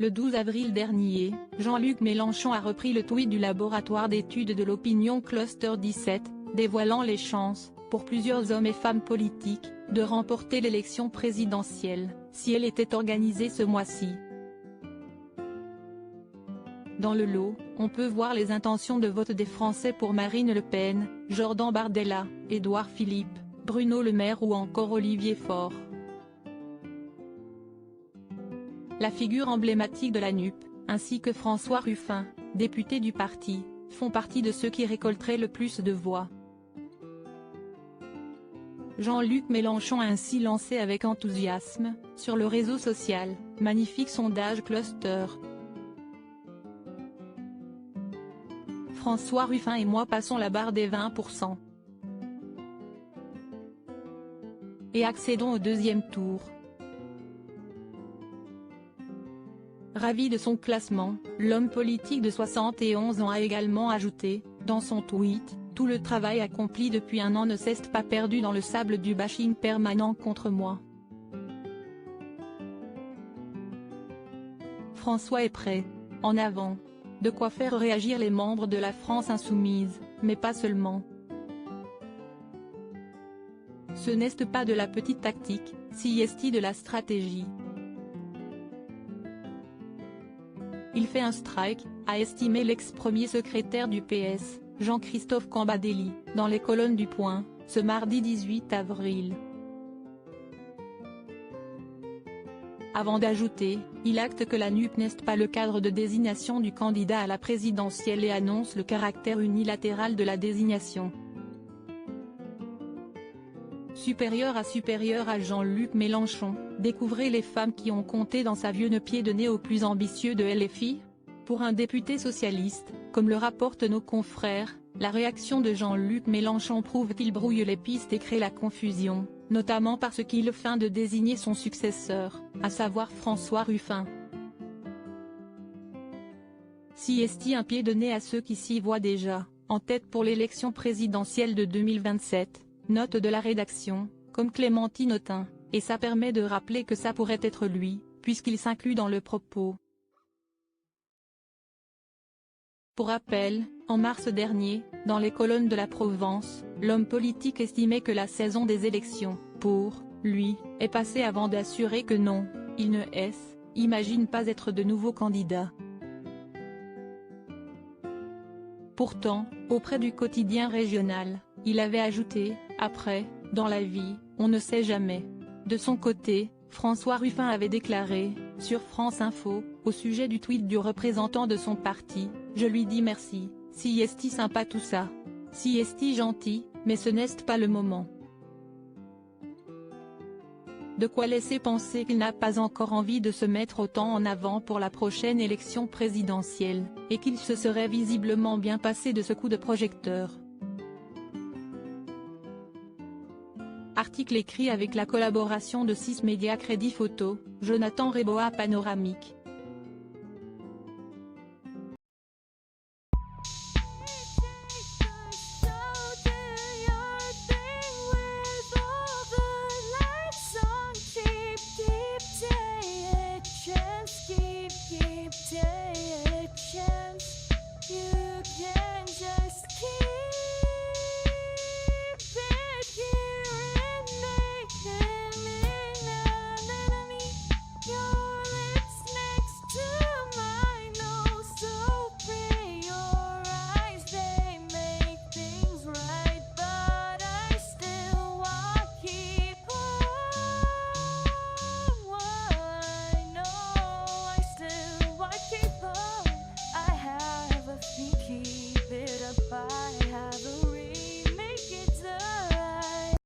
Le 12 avril dernier, Jean-Luc Mélenchon a repris le tweet du laboratoire d'études de l'opinion Cluster 17, dévoilant les chances, pour plusieurs hommes et femmes politiques, de remporter l'élection présidentielle, si elle était organisée ce mois-ci. Dans le lot, on peut voir les intentions de vote des Français pour Marine Le Pen, Jordan Bardella, Édouard Philippe, Bruno Le Maire ou encore Olivier Faure. La figure emblématique de la NUP, ainsi que François Ruffin, député du parti, font partie de ceux qui récolteraient le plus de voix. Jean-Luc Mélenchon a ainsi lancé avec enthousiasme, sur le réseau social, magnifique sondage Cluster. François Ruffin et moi passons la barre des 20%. Et accédons au deuxième tour. Ravi de son classement, l'homme politique de 71 ans a également ajouté, dans son tweet, « Tout le travail accompli depuis un an ne s'est pas perdu dans le sable du bashing permanent contre moi. François est prêt. En avant. De quoi faire réagir les membres de la France insoumise, mais pas seulement. Ce n'est pas de la petite tactique, si est de la stratégie. Il fait un strike, a estimé l'ex-premier secrétaire du PS, Jean-Christophe Cambadélis, dans les colonnes du Point, ce mardi 18 avril. Avant d'ajouter, il acte que la NUP n'est pas le cadre de désignation du candidat à la présidentielle et annonce le caractère unilatéral de la désignation. Supérieur à Jean-Luc Mélenchon, découvrez les femmes qui ont compté dans sa vie, pied de nez au plus ambitieux de LFI. Pour un député socialiste, comme le rapportent nos confrères, la réaction de Jean-Luc Mélenchon prouve qu'il brouille les pistes et crée la confusion, notamment parce qu'il feint de désigner son successeur, à savoir François Ruffin. Si est un pied de nez à ceux qui s'y voient déjà, en tête pour l'élection présidentielle de 2027, note de la rédaction, comme Clémentine Autain, et ça permet de rappeler que ça pourrait être lui, puisqu'il s'inclut dans le propos. Pour rappel, en mars dernier, dans les colonnes de la Provence, l'homme politique estimait que la saison des élections, pour lui, est passée avant d'assurer que non, il ne imagine pas être de nouveau candidat. Pourtant, auprès du quotidien régional, il avait ajouté, après, dans la vie, on ne sait jamais. De son côté, François Ruffin avait déclaré, sur France Info, au sujet du tweet du représentant de son parti, « Je lui dis merci, si est sympa tout ça. Si est gentil, mais ce n'est pas le moment. » De quoi laisser penser qu'il n'a pas encore envie de se mettre autant en avant pour la prochaine élection présidentielle, et qu'il se serait visiblement bien passé de ce coup de projecteur. Article écrit avec la collaboration de 6 médias Crédit Photo, Jonathan Reboa Panoramique.